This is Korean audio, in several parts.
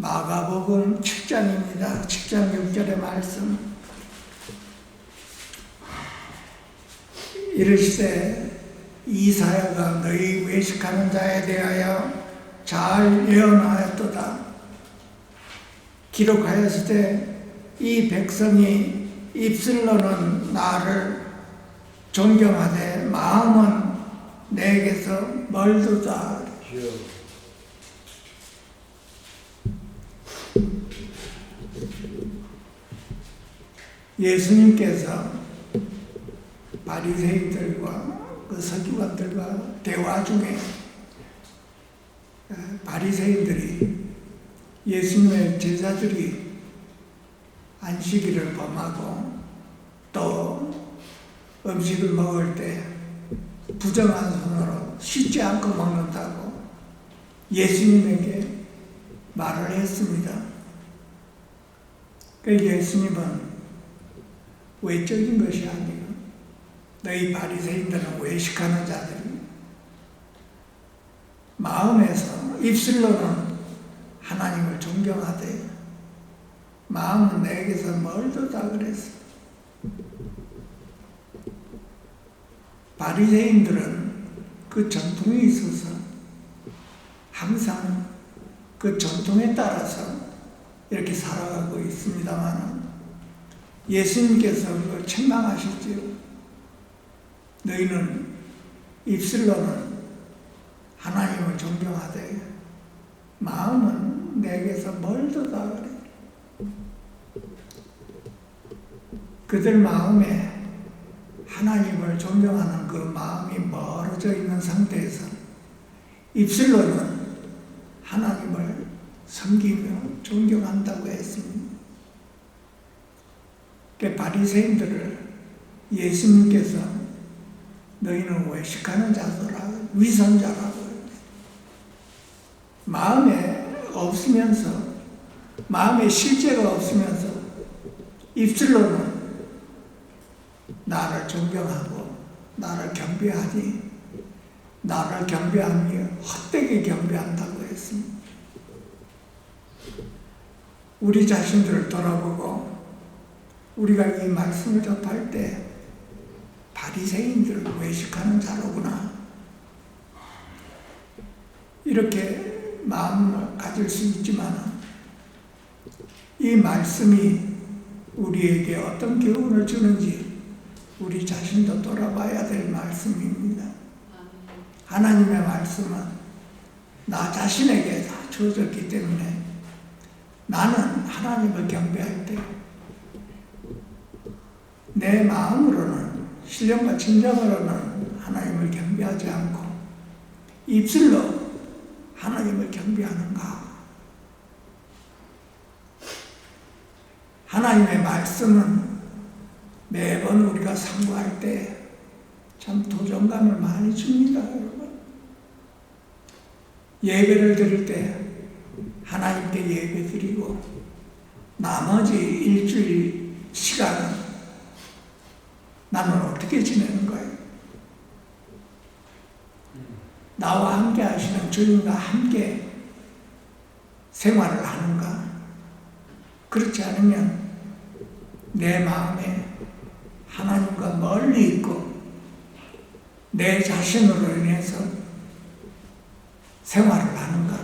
마가복음 7장입니다. 7장 6절의 말씀. 이르시되 이사야가 너희 외식하는 자에 대하여 잘 예언하였도다. 기록하였으되 이 백성이 입술로는 나를 존경하되 마음은 내게서 멀도다. 예수님께서 바리새인들과 그 서기관들과 대화 중에 바리새인들이 예수님의 제자들이 안식일을 범하고 또 음식을 먹을 때 부정한 손으로 씻지 않고 먹는다고 예수님에게 말을 했습니다. 그 예수님은 외적인 것이 아니고 너희 바리새인들은 외식하는 자들이 마음에서 입술로는 하나님을 존경하되 마음은 내게서 멀도다 그랬어. 바리새인들은 그 전통이 있어서 항상 그 전통에 따라서 이렇게 살아가고 있습니다만 예수님께서 그걸 책망하시지요. 너희는 입술로는 하나님을 존경하되 마음은 내게서 멀도다 그래. 그들 마음에 하나님을 존경하는 그 마음이 멀어져 있는 상태에서 입술로는 하나님을 섬기며 존경한다고 했습니다. 그 바리새인들을 예수님께서 너희는 외식하는 자더라, 위선자라고 했어요. 마음에 없으면서, 마음에 실제가 없으면서 입술로는 나를 존경하고 나를 경배하니 나를 경배하며 헛되게 경배한다고 했습니다. 우리 자신들을 돌아보고 우리가 이 말씀을 접할 때 바리새인들을 외식하는 자로구나 이렇게 마음을 가질 수 있지만 이 말씀이 우리에게 어떤 교훈을 주는지 우리 자신도 돌아봐야 될 말씀입니다. 하나님의 말씀은 나 자신에게 다 주어졌기 때문에 나는 하나님을 경배할 때 내 마음으로는 신령과 진정으로는 하나님을 경배하지 않고 입술로 하나님을 경배하는가? 하나님의 말씀은 매번 우리가 상고할 때 참 도전감을 많이 줍니다, 여러분. 예배를 드릴 때 하나님께 예배 드리고 나머지 일주일 시간은 나는 어떻게 지내는 거예요? 나와 함께 하시는 주님과 함께 생활을 하는가? 그렇지 않으면 내 마음에 하나님과 멀리 있고 내 자신으로 인해서 생활을 하는가?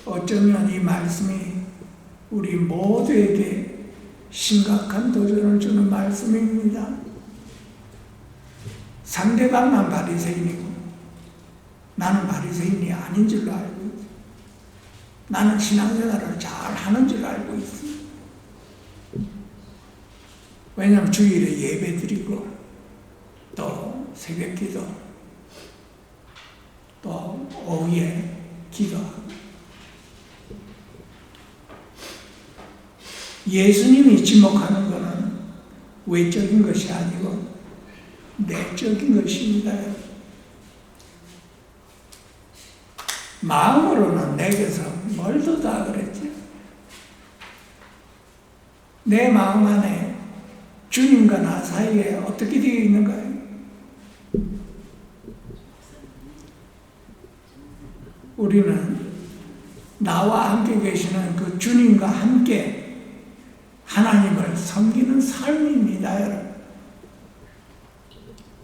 어쩌면 이 말씀이 우리 모두에게 심각한 도전을 주는 말씀입니다. 상대방만 바리새인이고 나는 바리새인이 아닌 줄로 알고 있어. 나는 신앙생활을 잘 하는 줄 알고 있어. 왜냐하면 주일에 예배 드리고 또 새벽기도 또 오후에 기도하고 예수님이 지목하는 것은 외적인 것이 아니고 내적인 것입니다. 마음으로는 내게서 멀도다 그랬지. 내 마음 안에 주님과 나 사이에 어떻게 되어 있는가요? 우리는 나와 함께 계시는 그 주님과 함께 하나님을 섬기는 삶입니다, 여러분.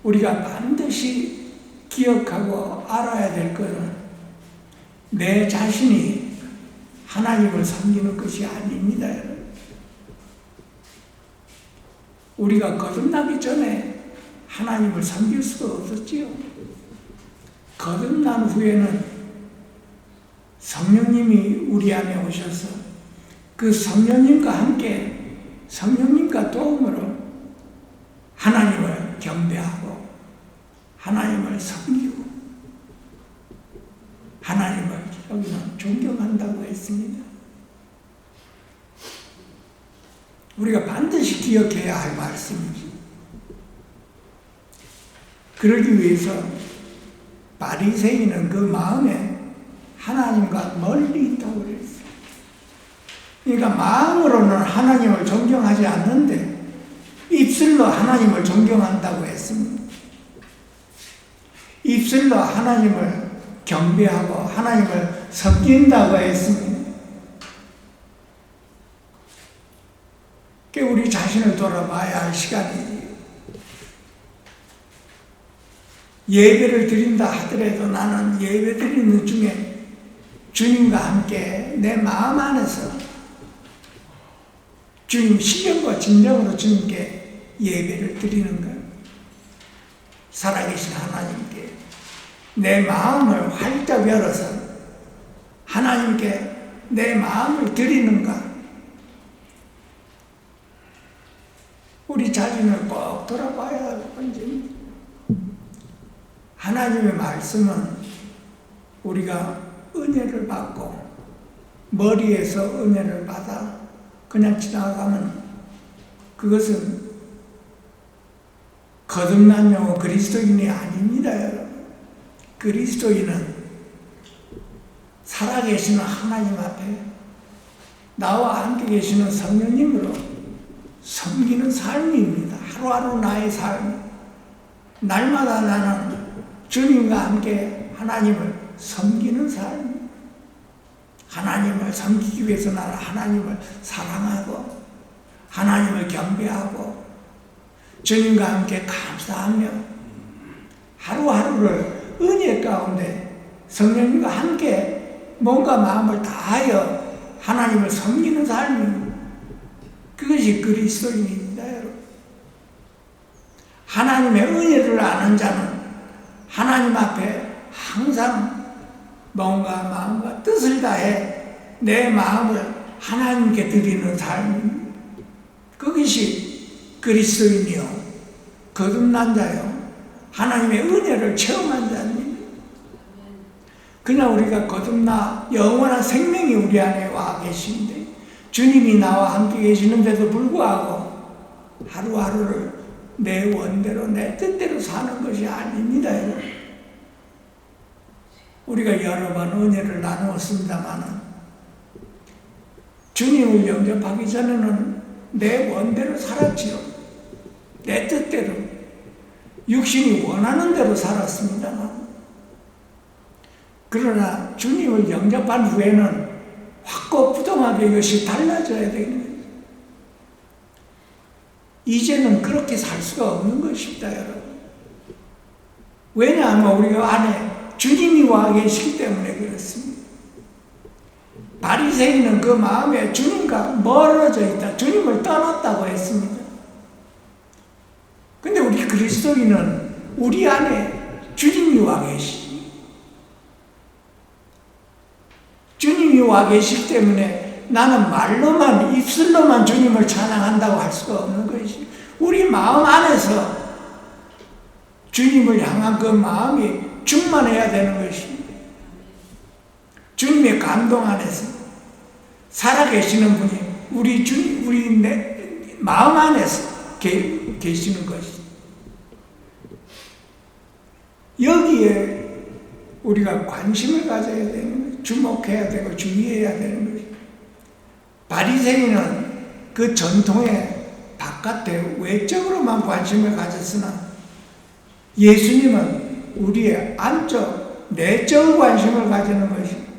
우리가 반드시 기억하고 알아야 될 것은 내 자신이 하나님을 섬기는 것이 아닙니다, 여러분. 우리가 거듭나기 전에 하나님을 섬길 수가 없었지요. 거듭난 후에는 성령님이 우리 안에 오셔서 그 성령님과 함께 성령님과 도움으로 하나님을 경배하고 하나님을 섬기고 하나님을 여기는 존경한다고 했습니다. 우리가 반드시 기억해야 할 말씀이지. 그러기 위해서 바리새인은 그 마음에 하나님과 멀리 있다고 그랬어요. 그러니까 마음으로는 하나님을 존경하지 않는데 입술로 하나님을 존경한다고 했습니다. 입술로 하나님을 경배하고 하나님을 섬긴다고 했습니다. 우리 자신을 돌아봐야 할 시간이지. 예배를 드린다 하더라도 나는 예배 드리는 중에 주님과 함께 내 마음 안에서 주님 신령과 진정으로 주님께 예배를 드리는 것, 살아계신 하나님께 내 마음을 활짝 열어서 하나님께 내 마음을 드리는가. 우리 자신을 꼭 돌아봐야 할 문제입니다. 하나님의 말씀은 우리가 은혜를 받고 머리에서 은혜를 받아 그냥 지나가면 그것은 거듭난 영혼 그리스도인이 아닙니다, 여러분. 그리스도인은 살아계시는 하나님 앞에 나와 함께 계시는 성령님으로 섬기는 삶입니다. 하루하루 나의 삶. 날마다 나는 주님과 함께 하나님을 섬기는 삶. 하나님을 섬기기 위해서 나는 하나님을 사랑하고 하나님을 경배하고 주님과 함께 감사하며 하루하루를 은혜 가운데 성령님과 함께 몸과 마음을 다하여 하나님을 섬기는 삶입니다. 그것이 그리스도인입니다, 여러분. 하나님의 은혜를 아는 자는 하나님 앞에 항상 몸과 마음과 뜻을 다해 내 마음을 하나님께 드리는 삶입니다. 그것이 그리스도인이요, 거듭난 자요, 하나님의 은혜를 체험한 자입니다. 그냥 우리가 거듭나 영원한 생명이 우리 안에 와 계신데 주님이 나와 함께 계시는데도 불구하고 하루하루를 내 원대로 내 뜻대로 사는 것이 아닙니다, 여러분. 우리가 여러 번 은혜를 나누었습니다만 주님을 영접하기 전에는 내 원대로 살았지요. 내 뜻대로 육신이 원하는 대로 살았습니다만 그러나 주님을 영접한 후에는 확고부동하게 이것이 달라져야 되는 거예요. 이제는 그렇게 살 수가 없는 것입니다, 여러분. 왜냐하면 우리가 안에 주님이 와 계시기 때문에 그렇습니다. 바리새인은 그 마음에 주님과 멀어져 있다, 주님을 떠났다고 했습니다. 근데 우리 그리스도인은 우리 안에 주님이 와 계시지. 주님이 와 계시기 때문에 나는 말로만 입술로만 주님을 찬양한다고 할 수가 없는 것이 우리 마음 안에서 주님을 향한 그 마음이 충만해야 되는 것입니다. 주님의 감동 안에서 살아계시는 분이 우리 주님, 우리 내 마음 안에서 계시는 것입니다. 여기에 우리가 관심을 가져야 되는 거예요. 주목해야 되고 주의해야 되는 거예요. 바리새인은 그 전통의 바깥에 외적으로만 관심을 가졌으나 예수님은 우리의 안적, 내적 관심을 가지는 것입니다.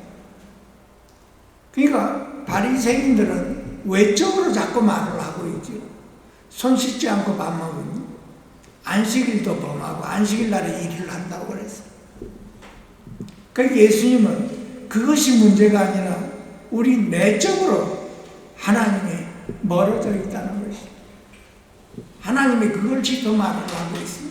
바리새인들은 외적으로 자꾸 말을 하고 있죠. 손 씻지 않고 밥 먹으니 안식일도 범하고 안식일 날에 일을 한다고 그랬어요. 그러니까 예수님은 그것이 문제가 아니라 우리 내적으로 하나님이 멀어져 있다는 것이죠. 하나님이 그걸 지도 말을 하고 있습니다.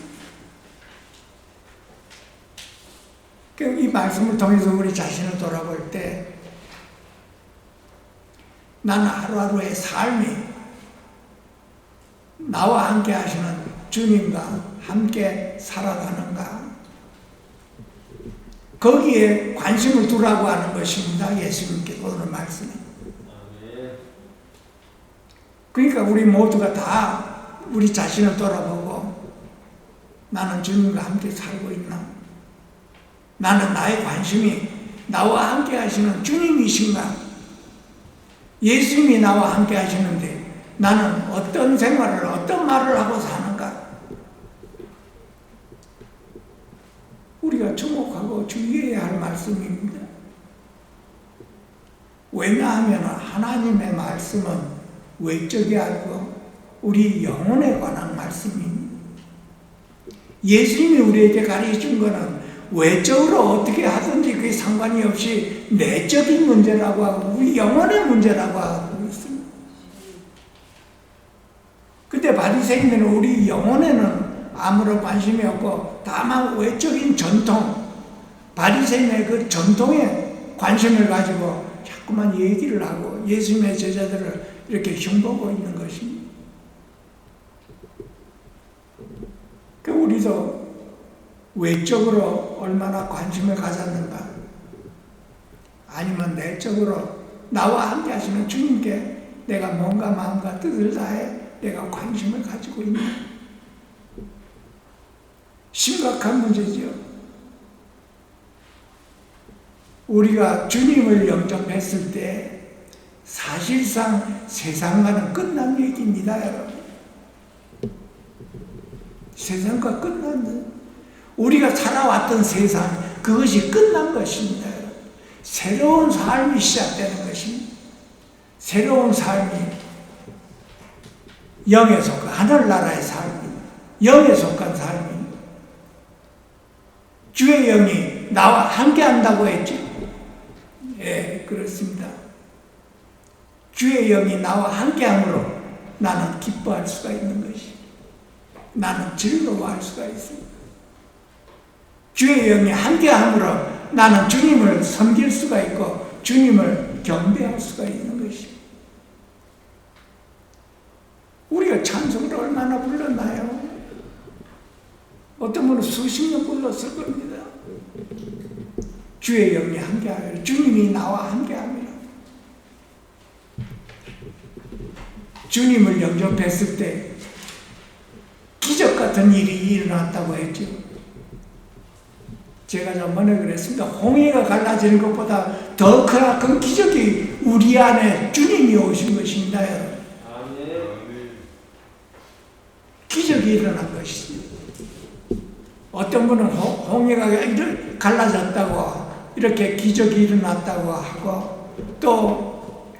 이 말씀을 통해서 우리 자신을 돌아볼 때 나는 하루하루의 삶이 나와 함께 하시는 주님과 함께 살아가는가, 거기에 관심을 두라고 하는 것입니다. 예수님께서 오늘 말씀이. 그러니까 우리 모두가 다 우리 자신을 돌아보고 나는 주님과 함께 살고 있나? 나는 나의 관심이 나와 함께 하시는 주님이신가? 예수님이 나와 함께 하시는데 나는 어떤 생활을, 어떤 말을 하고 사는가? 우리가 주목하고 주의해야 할 말씀입니다. 왜냐하면 하나님의 말씀은 외적이 아니고 우리 영혼에 관한 말씀입니다. 예수님이 우리에게 가르쳐준 것은 외적으로 어떻게 하든지 그게 상관이 없이 내적인 문제라고 하고 우리 영혼의 문제라고 하고 있습니다. 근데 바리새인들은 우리 영혼에는 아무런 관심이 없고 다만 외적인 전통, 바리새인의 그 전통에 관심을 가지고 자꾸만 얘기를 하고 예수님의 제자들을 이렇게 흉보고 있는 것입니다. 우리도 외적으로 얼마나 관심을 가졌는가, 아니면 내적으로 나와 함께 하시는 주님께 내가 뭔가 마음과 뜻을 다해 내가 관심을 가지고 있는 심각한 문제지요. 우리가 주님을 영접했을 때 사실상 세상과는 끝난 얘기입니다, 여러분. 세상과 끝난, 우리가 살아왔던 세상, 그것이 끝난 것입니다. 새로운 삶이 시작되는 것입니다. 새로운 삶이 영에 속한 하늘나라의 삶입니다. 영에 속한 삶입니다. 주의 영이 나와 함께 한다고 했죠. 예, 그렇습니다. 주의 영이 나와 함께 함으로 나는 기뻐할 수가 있는 것입니다. 나는 즐거워할 수가 있습니다. 주의 영이 함께 함으로 나는 주님을 섬길 수가 있고 주님을 경배할 수가 있는 것입니다. 우리가 찬송을 얼마나 불렀나요? 어떤 분은 수십 년 불렀을 겁니다. 주의 영이 함께하여 주님이 나와 함께합니다. 주님을 영접했을 때 기적 같은 일이 일어났다고 했죠. 제가 저번에 그랬습니다. 홍해가 갈라지는 것보다 더 큰 기적이 우리 안에 주님이 오신 것입니다, 여러분. 기적이 일어난 것입니다. 어떤 분은 홍해가 갈라졌다고 이렇게 기적이 일어났다고 하고, 또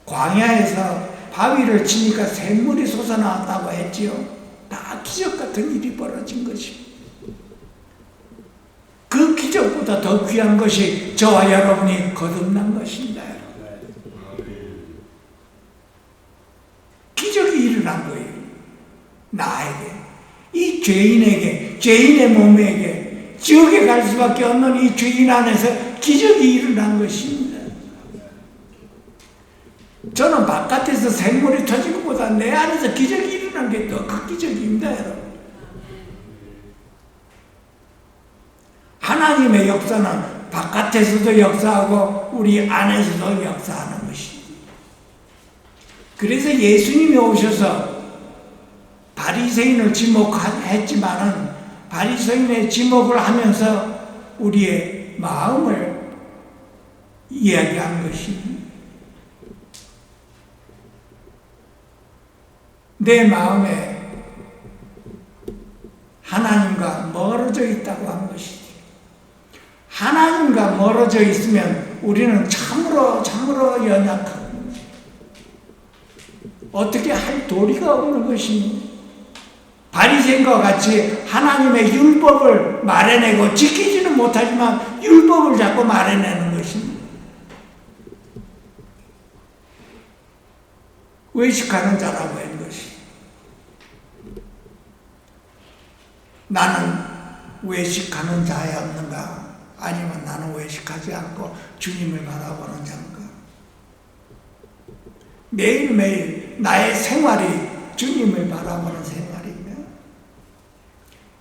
광야에서 바위를 치니까 샘물이 솟아나왔다고 했지요. 다 기적 같은 일이 벌어진 것입니다. 그 기적보다 더 귀한 것이 저와 여러분이 거듭난 것입니다. 기적이 일어난 거예요. 나에게, 이 죄인에게, 죄인의 몸에게 지옥에 갈 수밖에 없는 이 죄인 안에서 기적이 일어난 것입니다. 저는 바깥에서 샘물이 터진 것보다 내 안에서 기적이 일어난 게 더 큰 기적입니다, 여러분. 하나님의 역사는 바깥에서도 역사하고 우리 안에서도 역사하는 것입니다. 그래서 예수님이 오셔서 바리새인을 지목했지만은 바리새인의 지목을 하면서 우리의 마음을 이야기한 것입니다. 내 마음에 하나님과 멀어져 있다고 한 것이지. 하나님과 멀어져 있으면 우리는 참으로 연약합니다. 어떻게 할 도리가 없는 것입니다. 바리새인과 같이 하나님의 율법을 말해내고 지키지는 못하지만 율법을 자꾸 말해내는 것입니다. 외식하는 자라고 하는 것이. 나는 외식하는 자였는가? 아니면 나는 외식하지 않고 주님을 바라보는 자인가? 매일매일 나의 생활이 주님을 바라보는 생활이며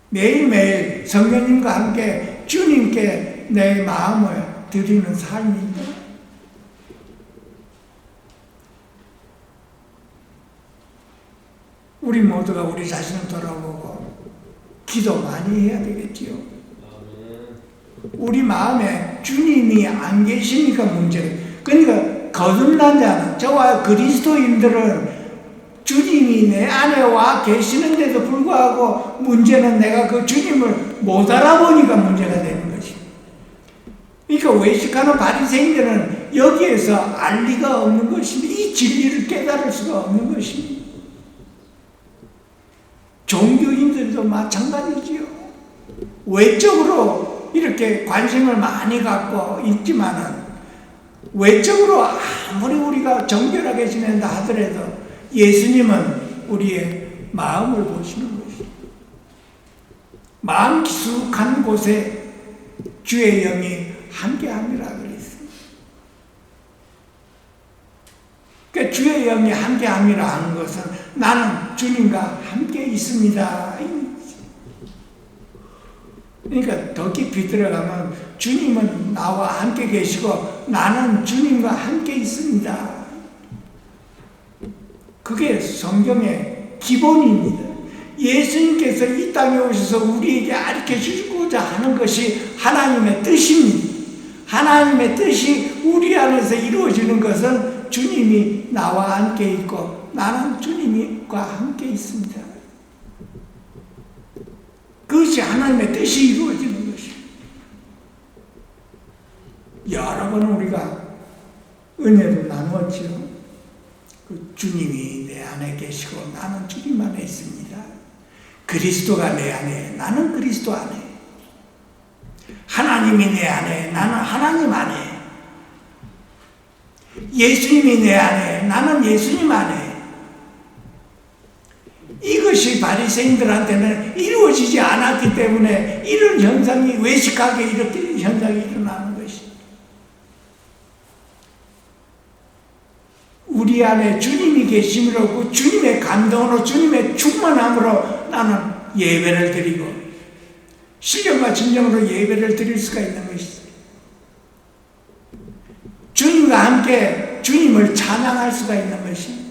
매일매일 성령님과 함께 주님께 내 마음을 드리는 삶입니다. 우리 모두가 우리 자신을 돌아보고 기도 많이 해야 되겠지요. 우리 마음에 주님이 안 계시니까 문제예요. 그러니까 거듭난 자는, 저와 그리스도인들은 주님이 내 안에 와 계시는데도 불구하고 문제는 내가 그 주님을 못 알아보니까 문제가 되는 것이. 그러니까 외식하는 바리새인들은 여기에서 알 리가 없는 것입니다. 이 진리를 깨달을 수가 없는 것입니다. 종교인들도 마찬가지지요. 외적으로 이렇게 관심을 많이 갖고 있지만은 외적으로 아무리 우리가 정결하게 지낸다 하더라도 예수님은 우리의 마음을 보시는 것이죠. 마음 깊숙한 곳에 주의 영이 함께함이라 그랬어요. 그러니까 주의 영이 함께함이라 하는 것은 나는 주님과 함께 있습니다. 그러니까 더 깊이 들어가면 주님은 나와 함께 계시고 나는 주님과 함께 있습니다. 그게 성경의 기본입니다. 예수님께서 이 땅에 오셔서 우리에게 가르쳐주고자 하는 것이 하나님의 뜻입니다. 하나님의 뜻이 우리 안에서 이루어지는 것은 주님이 나와 함께 있고 나는 주님과 함께 있습니다. 그것이 하나님의 뜻이 이루어지는 것입니다. 여러 번 우리가 은혜를 나누었지요. 그 주님이 내 안에 계시고 나는 주님 안에 있습니다. 그리스도가 내 안에, 나는 그리스도 안에. 하나님이 내 안에, 나는 하나님 안에. 예수님이 내 안에, 나는 예수님 안에. 이것이 바리새인들한테는 이루어지지 않았기 때문에 이런 현상이 외식하게 이렇게 현상이 일어나는 것이. 우리 안에 주님이 계심으로 그 주님의 감동으로 주님의 충만함으로 나는 예배를 드리고 신령과 진정으로 예배를 드릴 수가 있는 것이죠. 주님과 함께 주님을 찬양할 수가 있는 것입니다.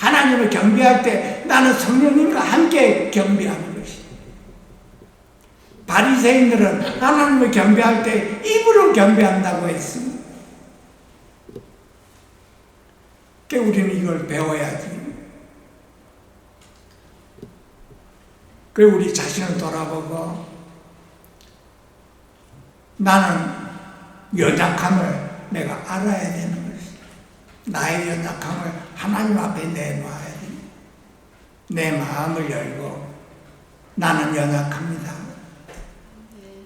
하나님을 경배할 때 나는 성령님과 함께 경배하는 것이다. 바리새인들은 하나님을 경배할 때 입으로 경배한다고 했습니다. 그러니까 우리는 이걸 배워야지. 그리고 우리 자신을 돌아보고 나는 연약함을 내가 알아야 되는 것이다. 나의 연약함을 하나님 앞에 내놓아야 됩니다. 내 마음을 열고 나는 연약합니다.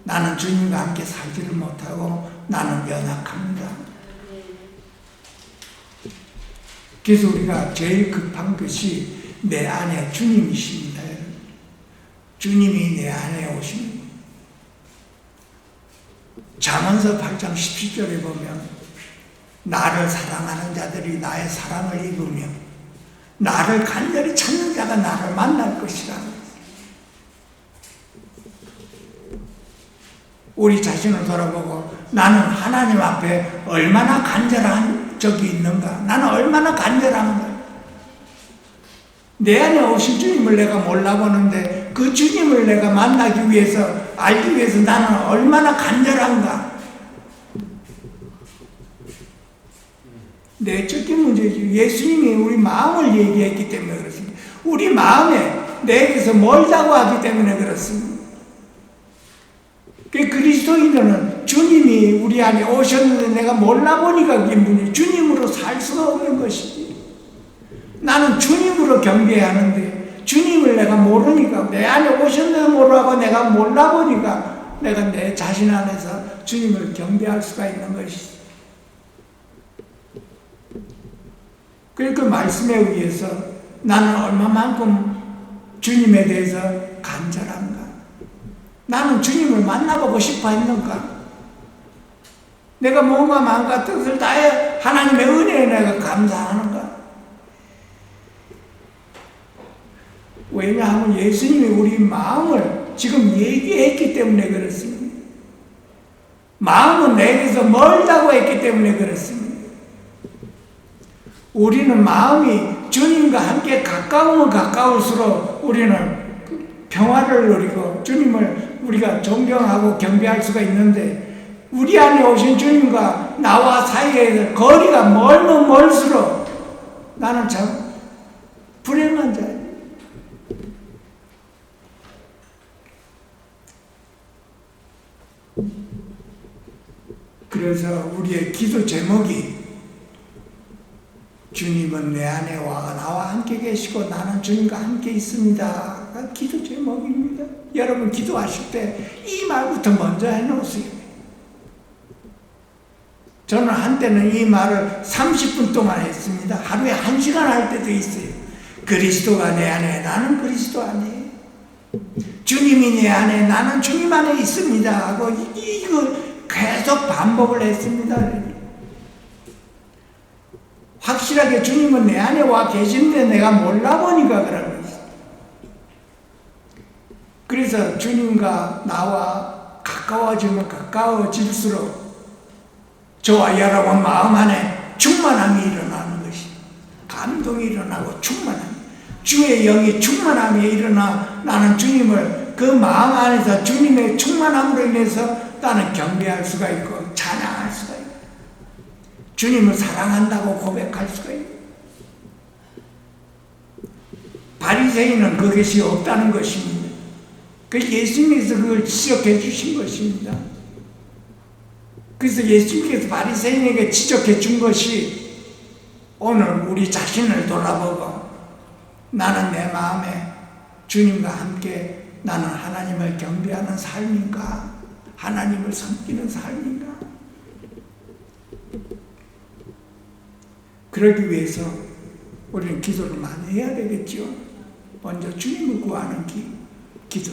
나는 주님과 함께 살지를 못하고 나는 연약합니다. 그래서 우리가 제일 급한 것이 내 안에 주님이십니다. 주님이 내 안에 오십니다. 잠언서 8장 17절에 보면 나를 사랑하는 자들이 나의 사랑을 입으며 나를 간절히 찾는 자가 나를 만날 것이라. 우리 자신을 돌아보고 나는 하나님 앞에 얼마나 간절한 적이 있는가? 나는 얼마나 간절한가? 내 안에 오신 주님을 내가 몰라보는데 그 주님을 내가 만나기 위해서 알기 위해서 나는 얼마나 간절한가? 내적인 문제지. 예수님이 우리 마음을 얘기했기 때문에 그렇습니다. 우리 마음에 내게서 멀다고 하기 때문에 그렇습니다. 그리스도인들은 주님이 우리 안에 오셨는데 내가 몰라보니까 그게 문제. 주님으로 살 수가 없는 것이지. 나는 주님으로 경배해야 하는데 주님을 내가 모르니까 내 안에 오셨는데 모르고 내가 몰라보니까 내가 내 자신 안에서 주님을 경배할 수가 있는 것이지. 그 말씀에 의해서 나는 얼마만큼 주님에 대해서 간절한가? 나는 주님을 만나보고 싶어 했는가? 내가 뭔가 마음과 뜻을 다해 하나님의 은혜에 내가 감사하는가? 왜냐하면 예수님이 우리 마음을 지금 얘기했기 때문에 그렇습니다. 마음은 내게서 멀다고 했기 때문에 그렇습니다. 우리는 마음이 주님과 함께 가까우면 가까울수록 우리는 평화를 누리고 주님을 우리가 존경하고 경배할 수가 있는데 우리 안에 오신 주님과 나와 사이에 거리가 멀면 멀수록 나는 참 불행한 자예요. 그래서 우리의 기도 제목이 주님은 내 안에 와 나와 함께 계시고 나는 주님과 함께 있습니다. 기도 제목입니다. 여러분 기도하실 때 이 말부터 먼저 해놓으세요. 저는 한때는 이 말을 30분 동안 했습니다. 하루에 1시간 할 때도 있어요. 그리스도가 내 안에 나는 그리스도 안에 주님이 내 안에 나는 주님 안에 있습니다 하고 이거 계속 반복을 했습니다. 확실하게 주님은 내 안에 와 계신데 내가 몰라보니까 그런 거지. 그래서 주님과 나와 가까워지면 가까워질수록 저와 여러분 마음 안에 충만함이 일어나는 것이 감동이 일어나고 충만함 주의 영이 충만함이 일어나 나는 주님을 그 마음 안에서 주님의 충만함으로 인해서 나는 경배할 수가 있고 찬양할 수가 있고 주님을 사랑한다고 고백할 수가 있고 바리새인은 그것이 없다는 것입니다. 그 예수님께서 그걸 지적해 주신 것입니다. 그래서 예수님께서 바리새인에게 지적해 준 것이 오늘 우리 자신을 돌아보고 나는 내 마음에 주님과 함께 나는 하나님을 경배하는 삶인가 하나님을 섬기는 삶인가 그러기 위해서 우리는 기도를 많이 해야 되겠죠. 먼저 주님을 구하는 기도.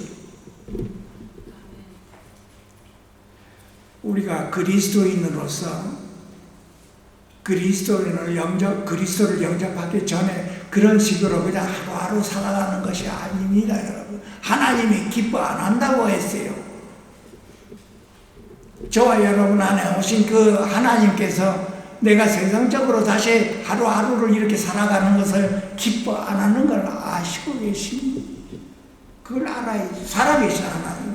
우리가 그리스도인으로서 그리스도를 영접하기 전에 그런 식으로 그냥 하루하루 살아가는 것이 아닙니다, 여러분. 하나님이 기뻐 안 한다고 했어요. 저와 여러분 안에 오신 그 하나님께서 내가 세상적으로 다시 하루하루를 이렇게 살아가는 것을 기뻐 안 하는 걸 아시고 계십니다. 그걸 알아야지. 살아계신 하나님.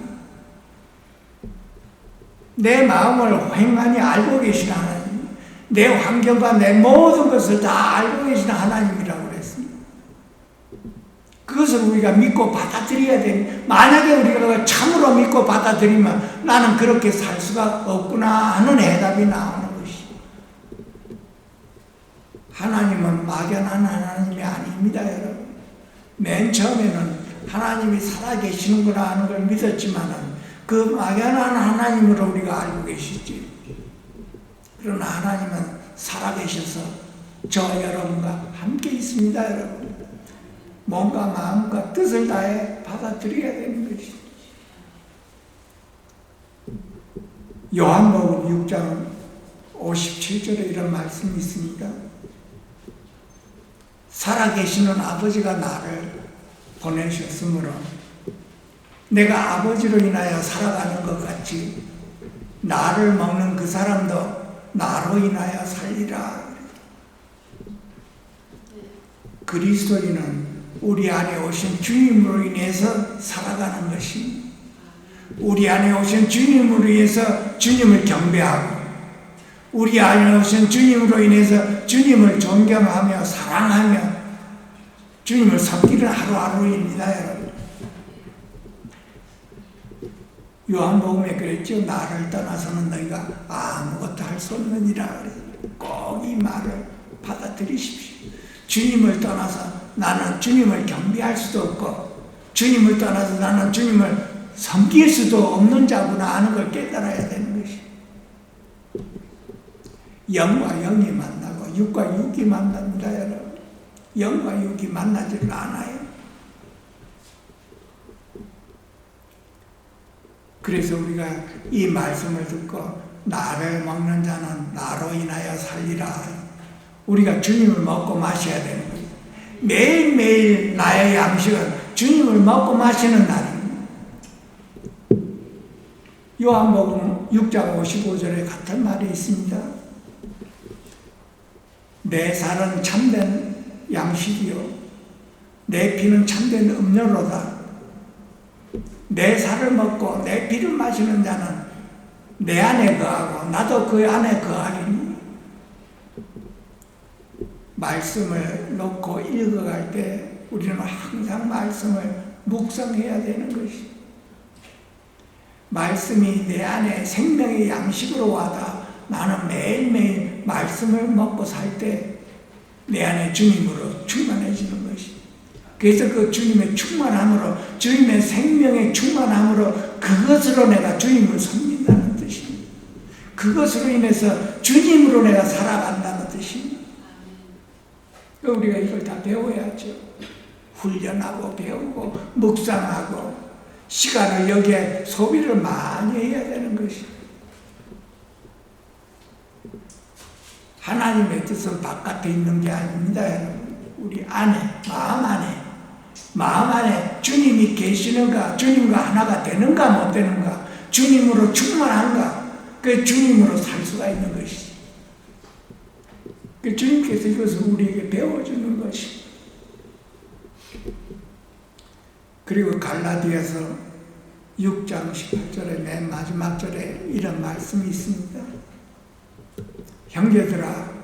내 마음을 횡하니 알고 계신 하나님. 내 환경과 내 모든 것을 다 알고 계신 하나님이라고 그랬습니다. 그것을 우리가 믿고 받아들여야 됩니다. 만약에 우리가 참으로 믿고 받아들이면 나는 그렇게 살 수가 없구나 하는 해답이 나오는 것이. 하나님은 막연한 하나님이 아닙니다, 여러분. 맨 처음에는 하나님이 살아계시는구나 하는 걸 믿었지만은 그 막연한 하나님으로 우리가 알고 계시지. 그러나 하나님은 살아계셔서 저와 여러분과 함께 있습니다, 여러분. 몸과 마음과 뜻을 다해 받아들여야 되는 것이죠. 요한복음 6장 57절에 이런 말씀이 있습니다. 살아계시는 아버지가 나를 보내셨으므로 내가 아버지로 인하여 살아가는 것 같이 나를 먹는 그 사람도 나로 인하여 살리라. 그리스도인은 우리 안에 오신 주님으로 인해서 살아가는 것입니다. 우리 안에 오신 주님으로 인해서 주님을 경배하고 우리 안에 오신 주님으로 인해서 주님을 존경하며 사랑하며 주님을 섬기는 하루하루입니다, 여러분. 요한복음에 그랬죠. 나를 떠나서는 너희가 아무것도 할 수 없느니라. 꼭 이 말을 받아들이십시오. 주님을 떠나서 나는 주님을 경배할 수도 없고 주님을 떠나서 나는 주님을 섬길 수도 없는 자구나 하는 걸 깨달아야 되는 것이. 영과 영이 만나고 육과 육이 만납니다, 여러분. 영과 육이 만나지를 않아요. 그래서 우리가 이 말씀을 듣고 나를 먹는 자는 나로 인하여 살리라. 우리가 주님을 먹고 마셔야 되는 거예요. 매일매일 나의 양식은 주님을 먹고 마시는 날입니다. 요한복음 6장 55절에 같은 말이 있습니다. 내 살은 참된 양식이요 내 피는 참된 음료로다. 내 살을 먹고 내 피를 마시는 자는 내 안에 거하고 나도 그 안에 거하리니. 말씀을 놓고 읽어갈 때 우리는 항상 말씀을 묵상해야 되는 것이. 말씀이 내 안에 생명의 양식으로 와다. 나는 매일매일 말씀을 먹고 살 때 내 안에 주님으로 충만해지는 것이. 그래서 그 주님의 충만함으로 주님의 생명의 충만함으로 그것으로 내가 주님을 섬긴다는 뜻입니다. 그것으로 인해서 주님으로 내가 살아간다는 뜻입니다. 우리가 이걸 다 배워야죠. 훈련하고 배우고 묵상하고 시간을 여기에 소비를 많이 해야 되는 것이. 하나님의 뜻은 바깥에 있는 게 아닙니다, 여러분. 우리 안에, 마음 안에 주님이 계시는가, 주님과 하나가 되는가 못 되는가, 주님으로 충만한가, 그 주님으로 살 수가 있는 것이지. 그 주님께서 이것을 우리에게 배워주는 것이. 그리고 갈라디아서 6장 18절에 맨 마지막 절에 이런 말씀이 있습니다. 형제들아,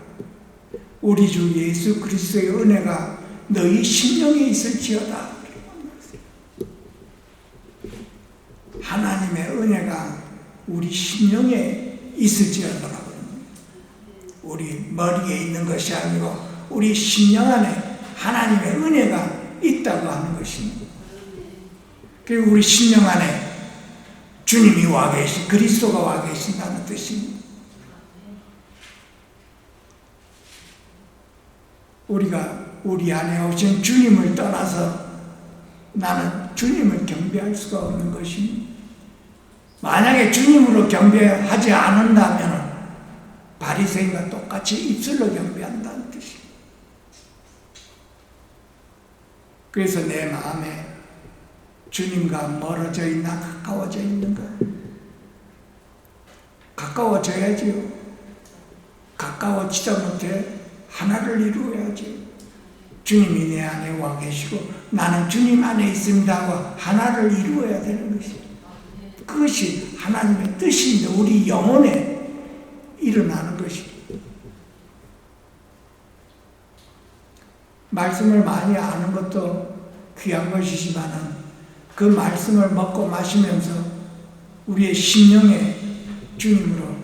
우리 주 예수 그리스도의 은혜가 너희 심령에 있을지어다. 하나님의 은혜가 우리 심령에 있을지어다라고. 우리 머리에 있는 것이 아니고 우리 심령 안에 하나님의 은혜가 있다고 하는 것입니다. 그리고 우리 심령 안에 주님이 와 계신, 그리스도가 와 계신다는 뜻입니다. 우리가 우리 안에 오신 주님을 떠나서 나는 주님을 경배할 수가 없는 것입니다. 만약에 주님으로 경배하지 않는다면 바리새인과 똑같이 입술로 경배한다는 뜻입니다. 그래서 내 마음에 주님과 멀어져 있나 가까워져 있는가? 가까워져야지요. 가까워지다 못해 하나를 이루어야지. 주님이 내 안에 와 계시고 나는 주님 안에 있습니다 하고 하나를 이루어야 되는 것이. 그것이 하나님의 뜻인데 우리 영혼에 일어나는 것이. 말씀을 많이 아는 것도 귀한 것이지만 그 말씀을 먹고 마시면서 우리의 심령에 주님으로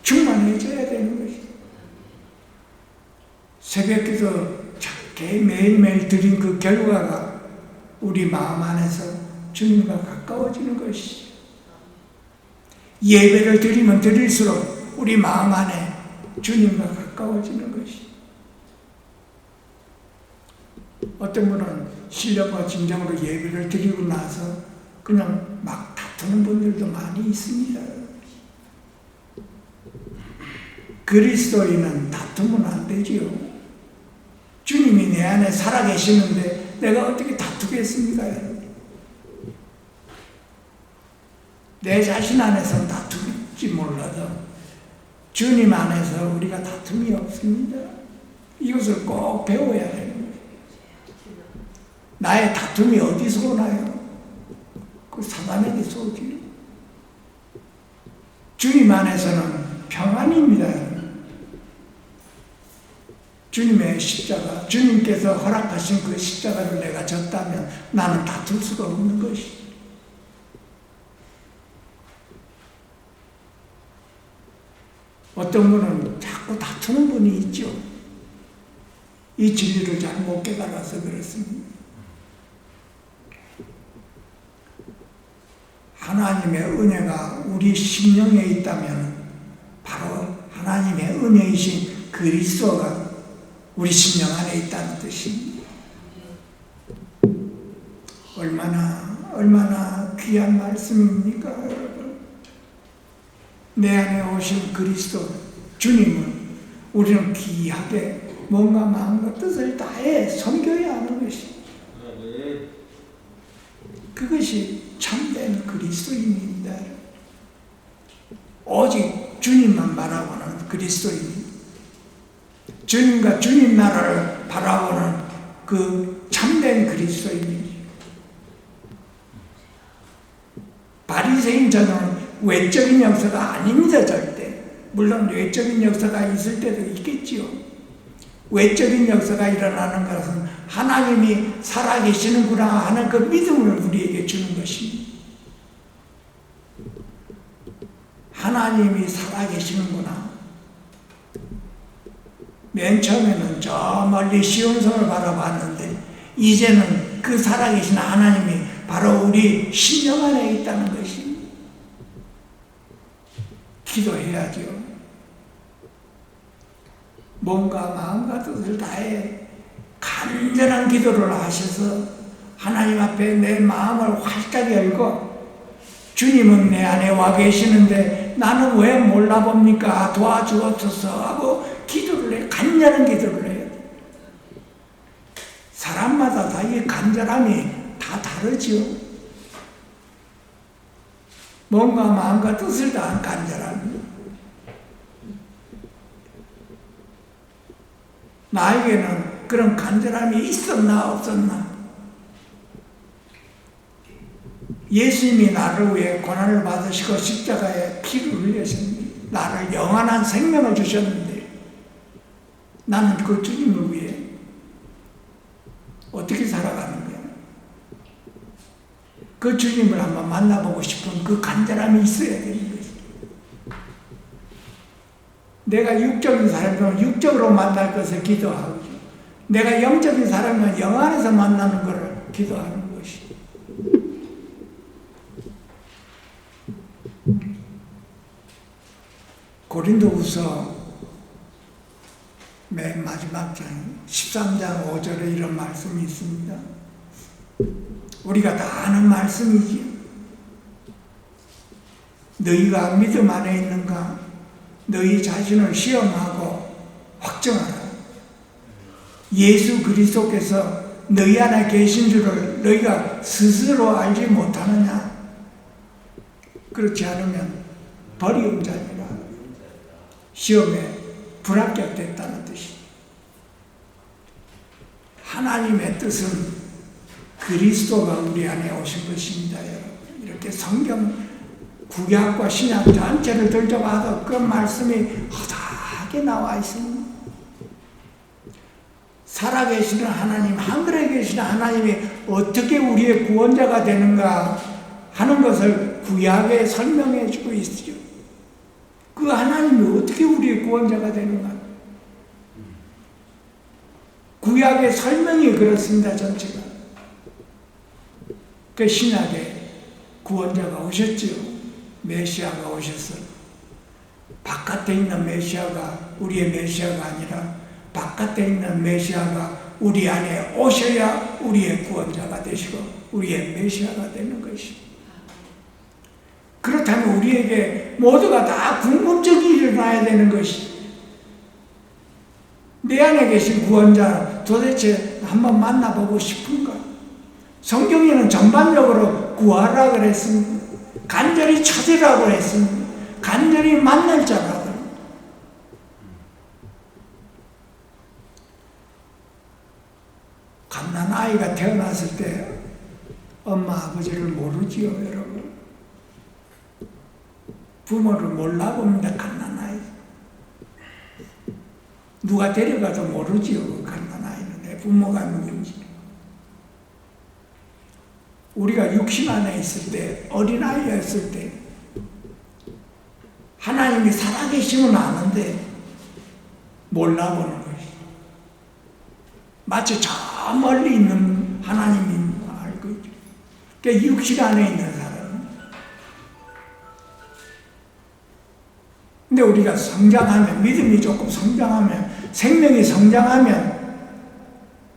충만해져야 되는 것이. 새벽기도 매일매일 드린 그 결과가 우리 마음 안에서 주님과 가까워지는 것이. 예배를 드리면 드릴수록 우리 마음 안에 주님과 가까워지는 것이. 어떤 분은 신령과 진정으로 예배를 드리고 나서 그냥 막 다투는 분들도 많이 있습니다. 그리스도인은 다투면 안 되지요. 주님이 내 안에 살아계시는데 내가 어떻게 다투겠습니까, 여러분? 내 자신 안에서는 다투지 몰라도 주님 안에서 우리가 다툼이 없습니다. 이것을 꼭 배워야 됩니다. 나의 다툼이 어디서 오나요? 그 사단에게서 오지. 주님 안에서는 평안입니다. 주님의 십자가, 주님께서 허락하신 그 십자가를 내가 졌다면 나는 다툴 수가 없는 것이. 어떤 분은 자꾸 다투는 분이 있죠. 이 진리를 잘 못 깨달아서 그렇습니다. 하나님의 은혜가 우리 심령에 있다면 바로 하나님의 은혜이신 그리스도가 우리 심령 안에 있다는 뜻입니다. 얼마나 귀한 말씀입니까, 여러분? 내 안에 오신 그리스도 주님은 우리는 귀하게 뭔가 마음과 뜻을 다해 섬겨야 하는 것입니다. 그것이 참된 그리스도인입니다. 오직 주님만 바라보는 그리스도인, 주님과 주님 나라를 바라보는 그 참된 그리스도인입니다. 바리새인 저는 외적인 역사가 아닙니다, 절대. 물론 외적인 역사가 있을 때도 있겠지요. 외적인 역사가 일어나는 것은 하나님이 살아계시는구나 하는 그 믿음을 우리에게 주는 것입니다. 하나님이 살아계시는구나. 맨 처음에는 저 멀리 시온성을 바라봤는데 이제는 그 살아계신 하나님이 바로 우리 심령 안에 있다는 것입니다. 기도해야죠. 뭔가 마음과 뜻을 다해 간절한 기도를 하셔서 하나님 앞에 내 마음을 활짝 열고 주님은 내 안에 와 계시는데 나는 왜 몰라봅니까? 도와주옵소서 하고 기도를 해. 간절한 기도를 해야 돼. 사람마다 다 이 간절함이 다 다르죠. 뭔가 마음과 뜻을 다한 간절함이. 나에게는 그런 간절함이 있었나 없었나? 예수님이 나를 위해 고난을 받으시고 십자가에 피를 흘리셨는데 나를 영원한 생명을 주셨는데 나는 그 주님을 위해 어떻게 살아가는 거야? 그 주님을 한번 만나보고 싶은 그 간절함이 있어야 되는 거지. 내가 육적인 사람이면 육적으로 만날 것을 기도하고 내가 영적인 사람이면 영 안에서 만나는 것을 기도하는 것이. 고린도후서 맨 마지막 장 13장 5절에 이런 말씀이 있습니다. 우리가 다 아는 말씀이지. 너희가 믿음 안에 있는가? 너희 자신을 시험하고 확정하라. 예수 그리스도께서 너희 안에 계신 줄을 너희가 스스로 알지 못하느냐? 그렇지 않으면 버리운 자니라. 시험에 불합격됐다는 뜻이. 하나님의 뜻은 그리스도가 우리 안에 오신 것입니다, 여러분. 이렇게 성경 구약과 신약 전체를 들춰봐도 그 말씀이 허다하게 나와 있습니다. 살아계시는 하나님, 하늘에 계시는 하나님이 어떻게 우리의 구원자가 되는가 하는 것을 구약에 설명해 주고 있죠. 그 하나님이 어떻게 우리의 구원자가 되는가? 구약의 설명이 그렇습니다, 전체가. 그 신약에 구원자가 오셨지요. 메시아가 오셨어요. 바깥에 있는 메시아가 우리의 메시아가 아니라 바깥에 있는 메시아가 우리 안에 오셔야 우리의 구원자가 되시고 우리의 메시아가 되는 것입니다. 그렇다면 우리에게 모두가 다 궁금증이 일어나야 되는 것이, 내 안에 계신 구원자 도대체 한번 만나보고 싶은가? 성경에는 전반적으로 구하라 그랬습니다. 간절히 찾으라고 했습니다. 간절히 만날 자라고. 갓난 아이가 태어났을 때 엄마 아버지를 모르지요, 여러분. 부모를 몰라봅니다, 갓난 아이. 누가 데려가도 모르지요, 그 갓난 아이는. 내 부모가 누군지. 우리가 육신 안에 있을 때, 어린아이였을 때 하나님이 살아계심은 아는데 몰라보는 것이. 마치 저 멀리 있는 하나님인 걸 알고 있죠. 그러니까 육신 안에 있는 사람. 근데 우리가 성장하면, 믿음이 조금 성장하면, 생명이 성장하면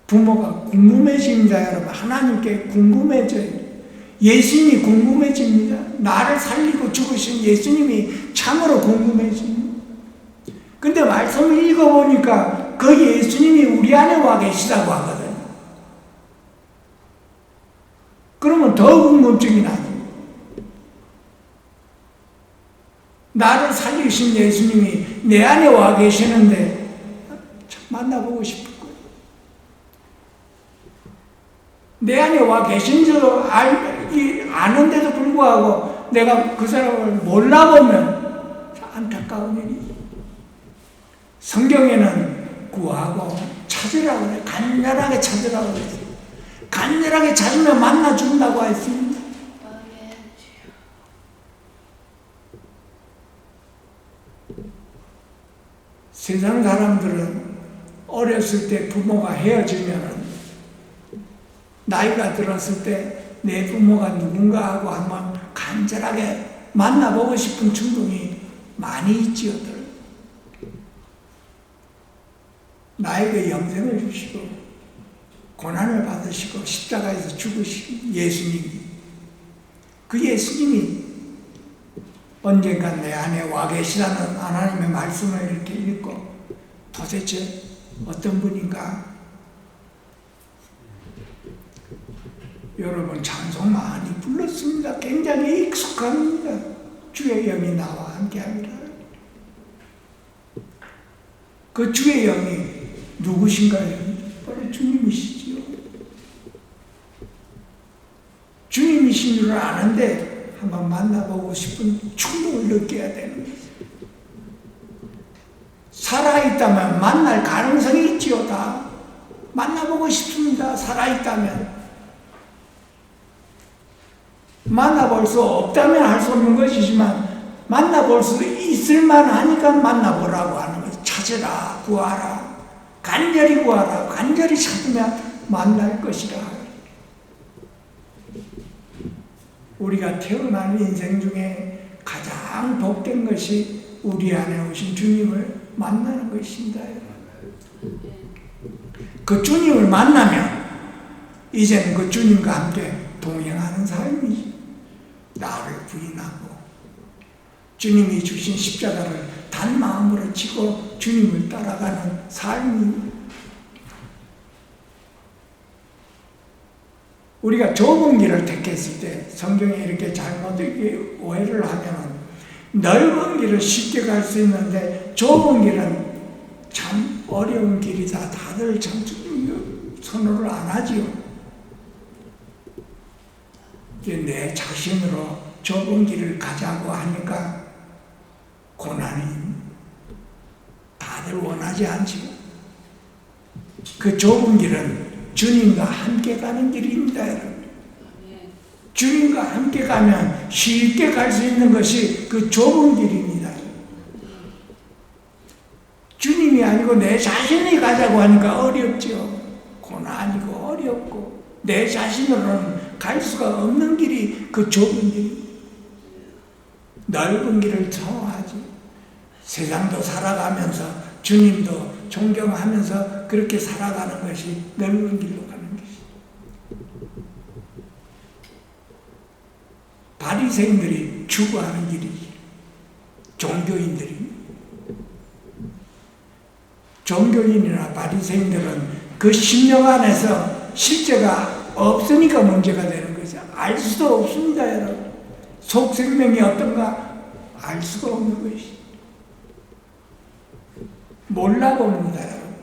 부모가 궁금해집니다, 여러분. 하나님께 궁금해져요. 예수님이 궁금해집니다. 나를 살리고 죽으신 예수님이 참으로 궁금해집니다. 근데 말씀을 읽어보니까 그 예수님이 우리 안에 와 계시다고 하거든요. 그러면 더 궁금증이 나죠. 나를 살리신 예수님이 내 안에 와 계시는데 참 만나보고 싶을 거예요. 내 안에 와 계신 줄 아는데도 불구하고 내가 그 사람을 몰라보면 안타까운 일이죠. 성경에는 구하고 찾으라고 그래요. 간절하게 찾으라고 그래요. 간절하게 찾으면 만나준다고 했습니다. 세상 사람들은 어렸을 때 부모가 헤어지면 나이가 들었을 때 내 부모가 누군가 하고 한번 간절하게 만나보고 싶은 충동이 많이 있지요. 나에게 영생을 주시고 고난을 받으시고 십자가에서 죽으신 예수님, 그 예수님이 언젠가 내 안에 와 계시다는 하나님의 말씀을 이렇게 읽고 도대체 어떤 분인가? 여러분 찬송 많이 불렀습니다. 굉장히 익숙합니다. 주의 영이 나와 함께합니다. 그 주의 영이 누구신가요? 바로 주님이시지요. 주님이신 줄 아는데 한번 만나보고 싶은 충동을 느껴야 되는 거죠. 살아있다면 만날 가능성이 있지요. 다 만나보고 싶습니다. 살아있다면. 만나볼 수 없다면 할 수 없는 것이지만 만나볼 수 있을만 하니까 만나보라고 하는 거죠. 찾으라, 구하라, 간절히 구하라, 간절히 찾으면 만날 것이라. 우리가 태어난 인생 중에 가장 복된 것이 우리 안에 오신 주님을 만나는 것입니다. 그 주님을 만나면 이제는 그 주님과 함께 동행하는 삶이지. 나를 부인하고 주님이 주신 십자가를 단 마음으로 지고 주님을 따라가는 삶이. 우리가 좁은 길을 택했을 때 성경에 이렇게 잘못 오해를 하면 넓은 길을 쉽게 갈 수 있는데 좁은 길은 참 어려운 길이다. 다들 참 선호를 안 하지요. 내 자신으로 좁은 길을 가자고 하니까 고난이 다들 원하지 않지요. 그 좁은 길은 주님과 함께 가는 길입니다, 여러분. 주님과 함께 가면 쉽게 갈 수 있는 것이 그 좁은 길입니다. 주님이 아니고 내 자신이 가자고 하니까 어렵죠. 고난이고 어렵고 내 자신으로는 갈 수가 없는 길이 그 좁은 길. 넓은 길을 좋아하지. 세상도 살아가면서 주님도 존경하면서 그렇게 살아가는 것이 넓은 길로 가는 것이. 바리새인들이 추구하는 길이지. 종교인이나 바리새인들은 그 심령 안에서 실제가 없으니까 문제가 되는 거죠. 알 수도 없습니다, 여러분. 속 생명이 어떤가 알 수가 없는 것이. 몰라봅니다, 여러분.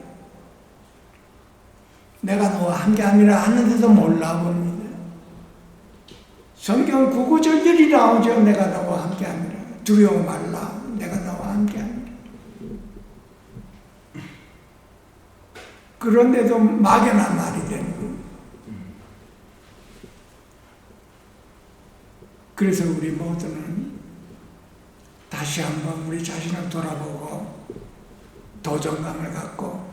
내가 너와 함께함이라 하는데도 몰라봅니다. 성경 구구절절이 나오죠. 내가 너와 함께함이라. 두려워 말라. 내가 너와 함께함이라. 그런데도 막연한 말이 되는 거예요. 그래서 우리 모두는 다시 한번 우리 자신을 돌아보고 도전감을 갖고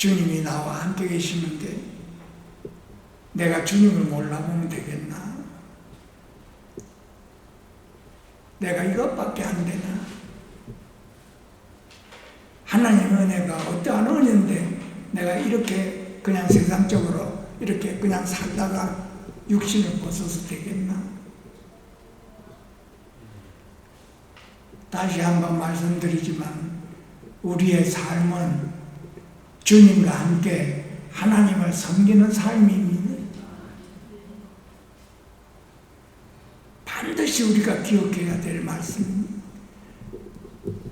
주님이 나와 함께 계시는데 내가 주님을 몰라보면 되겠나? 내가 이것밖에 안 되나? 하나님의 은혜가 어떠한 은혜인데 내가 이렇게 그냥 세상적으로 이렇게 그냥 살다가 육신을 벗어서 되겠나? 다시 한번 말씀드리지만 우리의 삶은 주님과 함께 하나님을 섬기는 삶입니다. 반드시 우리가 기억해야 될 말씀입니다.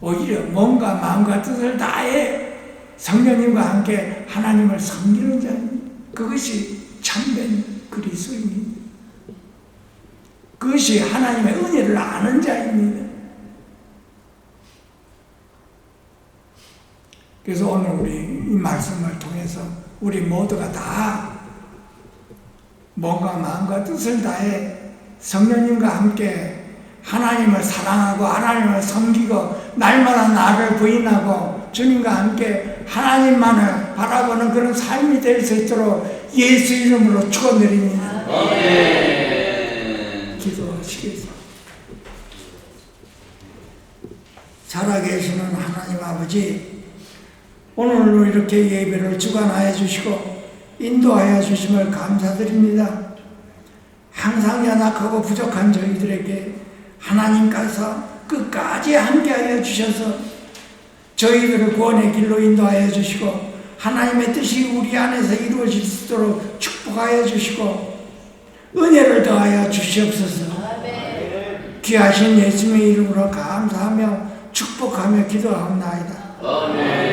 오히려 몸과 마음과 뜻을 다해 성령님과 함께 하나님을 섬기는 자입니다. 그것이 참된 그리스도입니다. 그것이 하나님의 은혜를 아는 자입니다. 그래서 오늘 우리 이 말씀을 통해서 우리 모두가 다 몸과 마음과 뜻을 다해 성령님과 함께 하나님을 사랑하고 하나님을 섬기고 날마다 나를 부인하고 주님과 함께 하나님만을 바라보는 그런 삶이 될 수 있도록 예수 이름으로 축원드립니다. 기도하시겠습니다. 살아계시는 하나님 아버지, 오늘로 이렇게 예배를 주관하여 주시고 인도하여 주심을 감사드립니다. 항상 연약하고 부족한 저희들에게 하나님께서 끝까지 함께하여 주셔서 저희들을 구원의 길로 인도하여 주시고 하나님의 뜻이 우리 안에서 이루어질 수 있도록 축복하여 주시고 은혜를 더하여 주시옵소서. 귀하신 예수님의 이름으로 감사하며 축복하며 기도하옵나이다. 아멘.